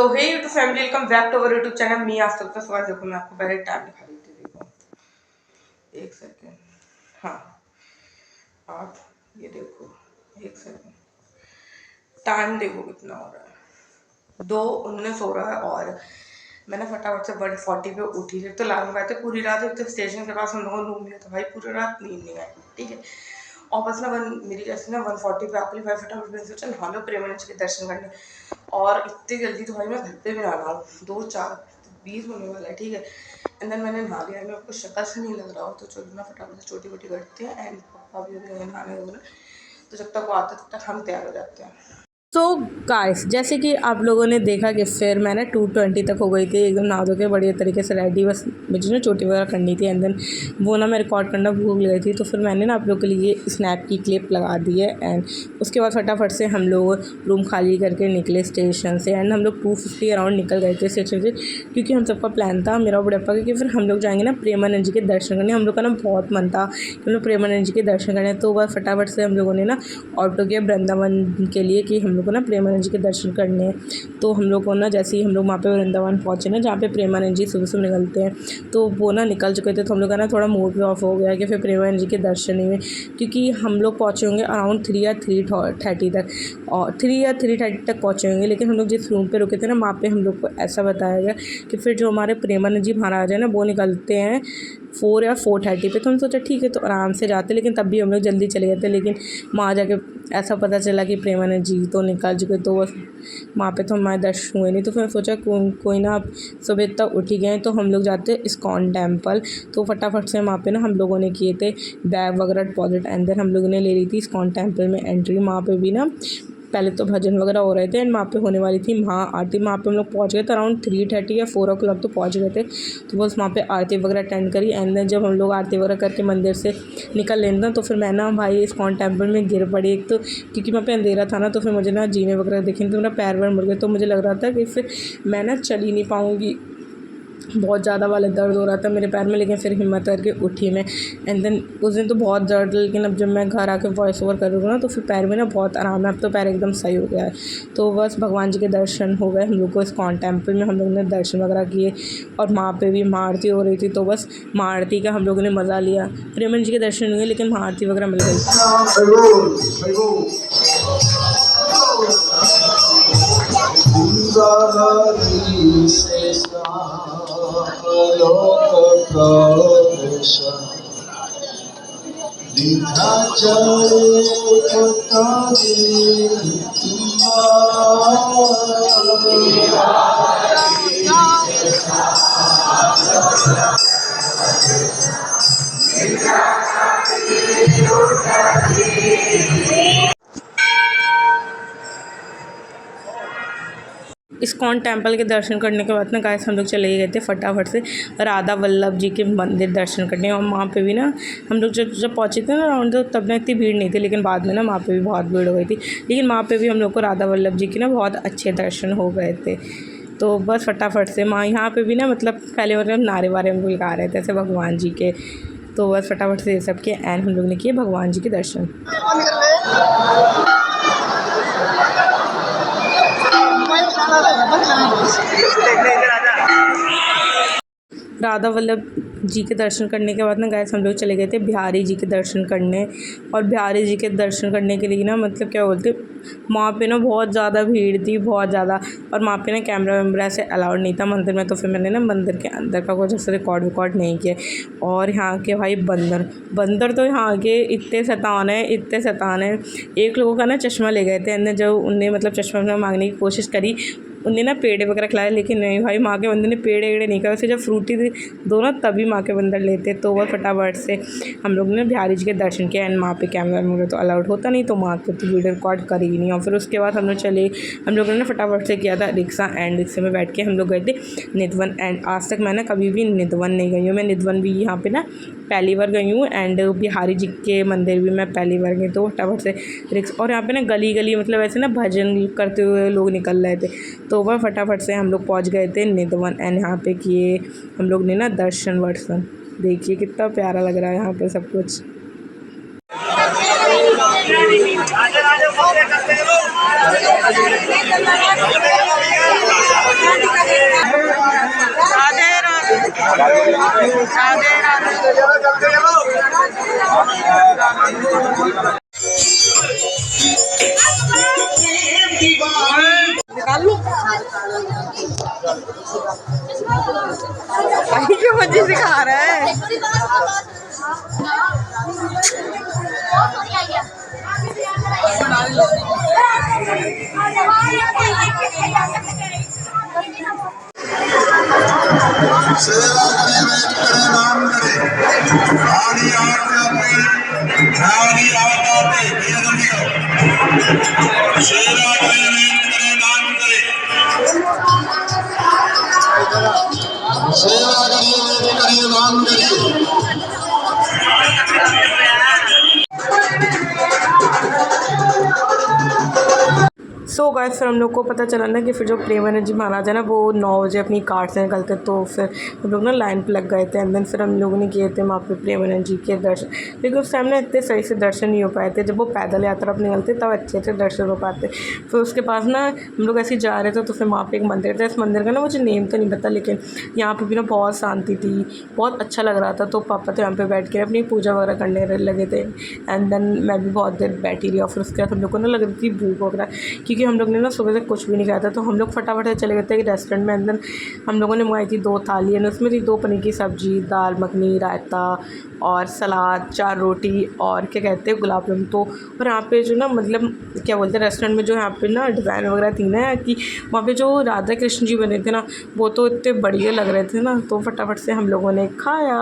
So hey YouTube family, welcome back to our YouTube channel. मी आज तक सवाल देखो, मैं आपको पहले टाइम दिखा देती हूँ। देखो एक सेकेंड, हाँ आप ये देखो, एक सेकेंड, टाइम देखो कितना हो रहा है, 2:19 हो रहा है। और मैंने फटाफट से 1:40 पे उठी थी। तो लाने गए थे पूरी रात, एक तो स्टेशन के पास हम लोगों को रूम लिया था भाई, पूरी रात नींद नहीं आई, ठीक है। और बस ना मेरी जैसे ना 1:40 पे आके भाई फटाफट मैंने सोचा नहा लो प्रेमानंद के दर्शन करने। और इतनी जल्दी तो भाई मैं घर पे भी ना रहा हूँ, 2:04 होने वाला है, ठीक है। एंड देन मैंने नहा लिया, मैं आपको शक्ल से नहीं लग रहा हो तो चलो ना फटाफट से छोटी मोटी करते हैं। एंड पापा भी अभी नहाने वगैरह, तो जब तक वो आते तब तक हम तैयार हो जाते हैं। तो गाइस, जैसे कि आप लोगों ने देखा कि फिर मैंने 2:20 तक हो गई थी एकदम नहा धो के बढ़िया तरीके से रेडी, बस मुझे ना चोटी वगैरह करनी थी। एंड देन वो ना मैं रिकॉर्ड करना भूल गई थी, तो फिर मैंने ना आप लोगों के लिए स्नैप की क्लिप लगा दी है। एंड उसके बाद फटाफट से हम लोग रूम खाली करके निकले स्टेशन से। एंड हम लोग 2:50 अराउंड निकल गए थे स्टेशन से, क्योंकि हम सबका प्लान था मेरा बुढ़प्पा का कि फिर हम लोग जाएंगे ना प्रेमानंद जी के दर्शन करने। हम लोग का ना बहुत मन था कि हम लोग प्रेमानंद जी के दर्शन करें। तो बस फटाफट से हम लोगों ने ना ऑटो किया वृंदावन के लिए कि हम लोग को ना प्रेमानंद जी के दर्शन करने हैं। तो हम लोग को ना जैसे ही हम लोग वहाँ पे वृंदावन पहुँचे ना, जहाँ पे प्रेमानंद जी सुबह सुबह निकलते हैं, तो वो ना निकल चुके थे। तो हम लोग का ना थोड़ा मूड भी ऑफ हो गया कि फिर प्रेमानंद जी के दर्शन नहीं हुए, क्योंकि हम लोग पहुँचे होंगे अराउंड 3 या 3:30 तक, और 3 या 3:30 तक पहुँचे होंगे। लेकिन हम लोग जिस रूम पे रुके थे ना, वहाँ पे हम लोग को ऐसा बताया गया कि फिर जो हमारे प्रेमानंद जी महाराज है ना, वो निकलते हैं 4 या 4:30 पे। तो हम सोचा ठीक है तो आराम से जाते, लेकिन तब भी हम लोग जल्दी चले गए थे। लेकिन वहाँ जाके ऐसा पता चला कि प्रेमानंद जी तो निकल चुके, तो बस वहाँ पे तो हमारे दर्शन हुए नहीं। तो फिर सोचा कोई ना, आप सुबह तक उठ ही गए तो हम लोग जाते इस्कॉन टेम्पल। तो फटाफट से वहाँ पे ना हम लोगों ने किए थे बैग वगैरह डिपॉजिट। एंड देन हम लोगों ने ले ली थी इस्कॉन टेम्पल में एंट्री। वहाँ पे भी ना पहले तो भजन वगैरह हो रहे थे, एंड वहाँ पे होने वाली थी महाआरती। वहाँ पे हम लोग पहुँच गए थे अराउंड 3:30 या 4 o'clock तो पहुँच गए थे। तो बस वहाँ पे आरती वगैरह अटेंड करी। एंड देन जब हम लोग आरती वगैरह करके मंदिर से निकल लेना था, तो फिर मैं ना भाई इस्कॉन टेम्पल में गिर पड़ी। एक तो क्योंकि वहाँ पे अंधेरा था ना, तो फिर मुझे ना जीने वगैरह दिखे, तो मेरा पैर वैर मुड़ गए। तो मुझे लग रहा था कि फिर मैं ना चल ही नहीं पाऊँगी, बहुत ज़्यादा वाला दर्द हो रहा था मेरे पैर में। लेकिन फिर हिम्मत करके उठी मैं। एंड देन उस दिन तो बहुत दर्द, लेकिन अब जब मैं घर आके वॉइस ओवर करूँगा ना, तो फिर पैर में ना बहुत आराम है, अब तो पैर एकदम सही हो गया है। तो बस भगवान जी के दर्शन हो गए हम लोग को इस्कॉन टेम्पल में। हम लोग ने दर्शन वगैरह किए, और वहाँ पे भी महाआरती हो रही थी। तो बस महाआरती का हम लोगों ने मज़ा लिया। प्रेमानंद जी के दर्शन हुए, लेकिन महाआरती वगैरह मिल गई। इस्कॉन टेम्पल के दर्शन करने के बाद ना गाइस हम लोग चले गए थे फटाफट से राधा वल्लभ जी के मंदिर दर्शन करने। और वहाँ पे भी ना हम लोग जब पहुँचे थे ना अराउंड, तो तब ना इतनी भीड़ नहीं थी, लेकिन बाद में ना वहाँ पे भी बहुत भीड़ हो गई थी। लेकिन वहाँ पे भी हम लोग को राधा वल्लभ जी के ना बहुत अच्छे दर्शन हो गए थे। तो बस फटाफट से यहाँ पे भी ना मतलब पहले मतलब नारे वारे हम लोग गा रहे थे ऐसे भगवान जी के। तो बस फटाफट से ये सब के एंड हम लोग ने किए भगवान जी के दर्शन। राधा वल्लभ जी के दर्शन करने के बाद ना गाइस हम लोग चले गए थे बिहारी जी के दर्शन करने। और बिहारी जी के दर्शन करने के लिए ना मतलब क्या बोलते, वहाँ पे ना बहुत ज़्यादा भीड़ थी, बहुत ज़्यादा। और वहाँ पे ना कैमरा वैमरा ऐसे अलाउड नहीं था मंदिर में, तो फिर मैंने ना मंदिर के अंदर का कुछ ऐसे रिकॉर्ड नहीं किया। और यहाँ के भाई बंदर तो यहाँ के इतने शैतान है, इतने शैतान है। एक लोगों का ना चश्मा ले गए थे, एंड जब उनने मतलब चश्मा मांगने की कोशिश करी, उनने ना पेड़े वगैरह खिलाए, लेकिन नहीं भाई माँ के बंदर ने पेड़े वेड़े नहीं खाए। वैसे जब फ्रूटी दो ना तभी माँ के बंदर लेते। तो वह फटाफट से हम लोग ने बिहारी जी के दर्शन किए। एंड वहाँ पे कैमरा वगैरह तो अलाउड होता नहीं, तो वहाँ पे तो वीडियो रिकॉर्ड करी ही नहीं। और फिर उसके बाद हम लोगों ने फटाफट से किया था रिक्शा। एंड रिक्शे में बैठ के हम लोग गए थे निधवन। एंड आज तक मैं ना कभी भी निधवन नहीं गई हूँ। मैं निधवन भी यहाँ पे ना पहली बार गई हूँ, एंड बिहारी जी के मंदिर भी मैं पहली बार गई। तो फटाफट से रिक्शा, और यहाँ पे ना गली गली मतलब ऐसे ना भजन करते हुए लोग निकल रहे थे। तो वह फटाफट से हम लोग पहुँच गए थे निधवन। एंड यहाँ पे किए हम लोग ने ना दर्शन वर्शन। देखिए कितना प्यारा लग रहा है यहाँ पे सब कुछ। निकाल लो भाई के मजे से खा रहा है। सो गाइस फिर हम लोग को पता चला ना कि फिर जो प्रेम एनर्जी महाराज है ना वो 9 बजे अपनी कार से निकलते, तो फिर हम लोग ना लाइन पे लग गए थे। एंड देन फिर हम लोगों ने किए थे वहाँ पे प्रेम एनर्जी के दर्शन, लेकिन उस टाइम ना इतने सही से दर्शन नहीं हो पाए थे। जब वो पैदल यात्रा पर निकलते तब अच्छे अच्छे दर्शन हो पाते। फिर उसके पास ना हम लोग ऐसे ही जा रहे थे तो फिर वहाँ पर एक मंदिर था। इस मंदिर का ना मुझे नेम तो नहीं पता, लेकिन यहाँ पर भी ना बहुत शांति थी, बहुत अच्छा लग रहा था। तो पापा तो यहाँ पर बैठ के अपनी पूजा वगैरह करने लगे थे। एंड देन मैं भी बहुत देर बैठी रही और फिर उसके बाद हम लोग को ना लग रही थी भूख वगैरह, क्योंकि हम लोग ने ना सुबह से कुछ भी नहीं खाया था। तो हम लोग फटाफट से चले गए थे रेस्टोरेंट में। अंदर हम लोगों ने मंगाई थी 2 थाली, एंड उसमें थी 2 पनीर की सब्ज़ी, दाल मखनी, रायता और सलाद, 4 रोटी और क्या कहते हैं गुलाब जामुन। तो और यहाँ पे जो ना मतलब क्या बोलते हैं रेस्टोरेंट में जो यहाँ पे ना डिज़ाइन वगैरह थी ना कि वहाँ पे जो राधा कृष्ण जी बने थे ना वो तो इतने बढ़िया लग रहे थे ना, तो फटाफट से हम लोगों ने खाया।